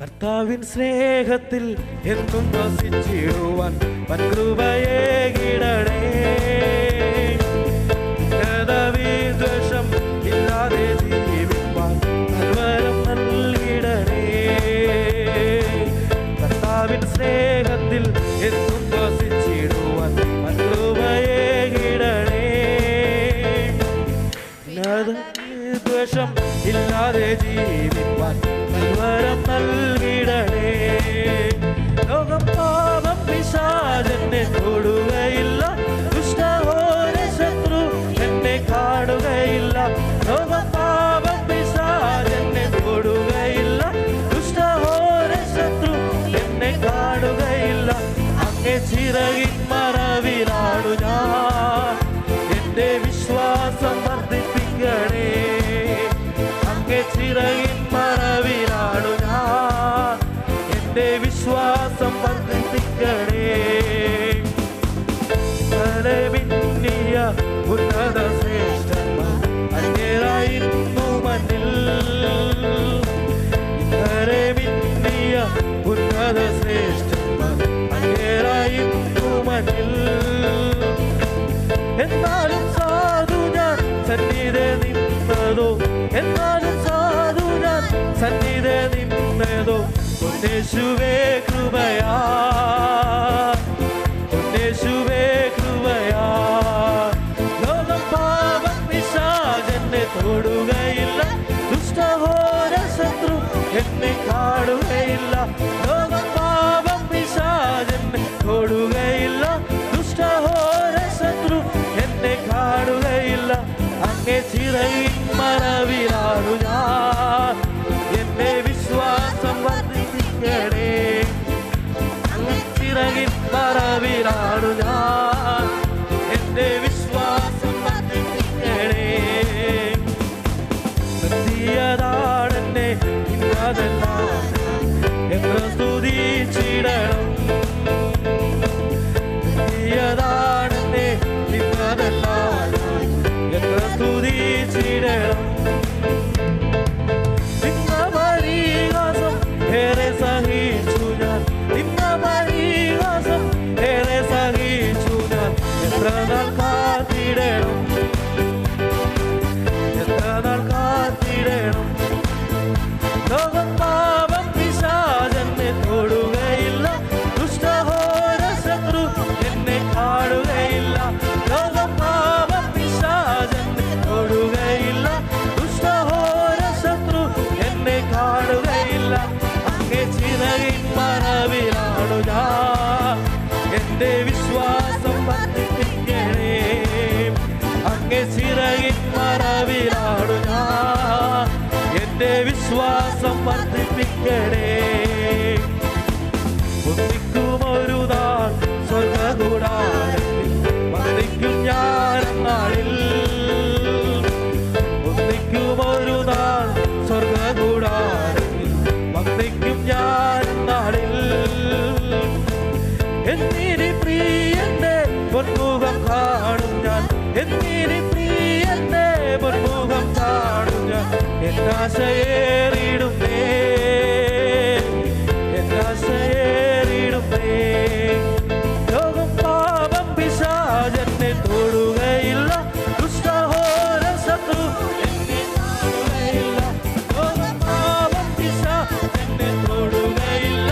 കർത്താവിൻ സ്നേഹത്തിൽ എന്നും വസിച്ചിടുവാൻ വൻകൃപയേകിടണേ. വിദ്വേഷം ഇല്ലാതെ ജീവിപ്പാൻ നൽവരം നൽകിടണേ. കർത്താവിൻ സ്നേഹത്തിൽ എന്നും വസിച്ചിടുവാൻ വൻകൃപയേകിടണേ. വിദ്വേഷം ഇല്ലാതെ ജീവിപ്പാൻ നൽവരം നൽകിടണേ. ലോകം പാപം പിശാചെന്നെ തൊടുകയില്ല, ദുഷ്ടഘോര ശത്രു എന്നെ കാണുകയില്ല. ലോകം പാപം പിശാചെന്നെ തൊടുകയില്ല, ദുഷ്ടഘോര ശത്രു എന്നെ കാണുകയില്ല. അങ്ങേ ചിറകിൻ മറവിലാണു ഞാൻ, എന്റെ വിശ്വാസം വർദ്ധിപ്പിക്കണേ. അങ്ങേ ചിറകിൻ മറവിലാണു ഞാൻ, എന്റെ വിശ്വാസം വർദ്ധിപ്പിക്കണേ. മിന്നിയ ഉന്നത ശ്രേഷ്ഠന്മാർ അങ്ങേരായിരുന്നു മണ്ണിൽ. മിന്നിയ ഉന്നത ശ്രേഷ്ഠന്മാർ അങ്ങേരായിരുന്നു മണ്ണിൽ. എന്നാലും സാധു ഞാൻ സന്നിധി നിന്നതോ, എന്നാലും സാധു ഞാൻ സന്നിധി നിന്നതോ യേശുവേ കൃപയാ, യേശുവേ കൃപയാ. ലോകം പാപം പിശാചെന്നെ തൊടുകയില്ല, ദുഷ്ടഘോര ശത്രു എന്നെ കാണുകയില്ല. ലോകം പാപം പിശാചെന്നെ തൊടുകയില്ല, ദുഷ്ടഘോര ശത്രു എന്നെ കാണുകയില്ല. അങ്ങേ ചിറകിൻ മറവിലാണു ഞാൻ, എന്റെ വിശ്വാസം വർദ്ധിപ്പിക്കണേ. അങ്ങേ ചിറകിൻ മറവിലാണു ഞാൻ, എന്റെ വിശ്വാസം വർദ്ധിപ്പിക്കണേ. സത്യതാണെന്നെ ഇന്നതെല്ലാം എത്ര സ്തുതിച്ചിടണം. സത്യതാണെന്നെ ഇന്നതെല്ലാം എത്ര സ്തുതിച്ചിടണം. നിന്ന പരിഹാസം ഏറെ സഹിച്ചു ഞാൻ, നിന്ന പരിഹാസം ഏറെ സഹിച്ചു ഞാൻ. എത്ര നാൾ കാത്തിടണം, എത്ര നാൾ കാത്തിടണം. ലോകം പാപം പിശാചെന്നെ തൊടുകയില്ല, ദുഷ്ടഘോര ശത്രു എന്നെ കാണുകയില്ല. ലോകം പാപം പിശാചെന്നെ തൊടുകയില്ല, ദുഷ്ടഘോര ശത്രു എന്നെ കാണുകയില്ല. അങ്ങേ ചിറകിൻ മറവിലാണു ഞാൻ, എന്റെ വിശ്വാസം വർദ്ധിപ്പിക്കണേ. അങ്ങേ ചിറകിൻ മറവിലാണു ഞാൻ, എന്റെ വിശ്വാസം വർദ്ധിപ്പിക്കണേ. ഒന്നിക്കുമൊരു നാൾ സ്വർഗകൂടാരത്തിൽ വന്ദിക്കും ഞാൻ നാളിൽ. ഒന്നിക്കുമൊരു നാൾ സ്വർഗകൂടാരത്തിൽ വന്ദിക്കും ഞാൻ നാളിൽ. എന്നിനി പ്രിയന്റെ പൊന്മുഖം കാണും ഞാൻ, എന്നിനി പ്രിയന്റെ പൊന്മുഖം കാണും ഞാൻ. എന്നാശയേറിടുന്നേ, എന്നാശയേറിടുന്നേ. ലോകം പാപം പിശാചെന്നെ തൊടുകയില്ല, ദുഷ്ടഘോര ശത്രു എന്നെ കാണുകയില്ല. ലോകം പാപം പിശാചെന്നെ തൊടുകയില്ല.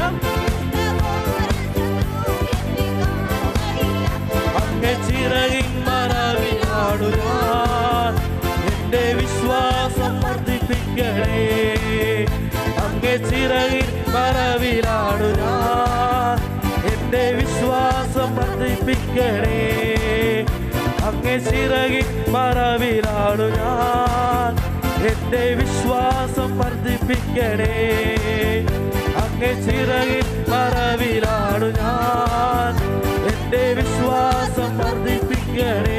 അങ്ങേ ചിറകിൻ മറവിലാണു ഞാൻ, എന്റെ വിശ്വാസം വർദ്ധിപ്പിക്കണേ. അങ്ങേ ചിറകിൻ മറവിലാണു ഞാൻ, എന്റെ വിശ്വാസം വർദ്ധിപ്പിക്കണേ. അങ്ങേ ചിറകിൻ മറവിലാണു ഞാൻ, എന്റെ വിശ്വാസം വർദ്ധിപ്പിക്കണേ. അങ്ങേ ചിറകിൻ മറവിലാണു ഞാൻ, എന്റെ വിശ്വാസം വർദ്ധിപ്പിക്കണേ.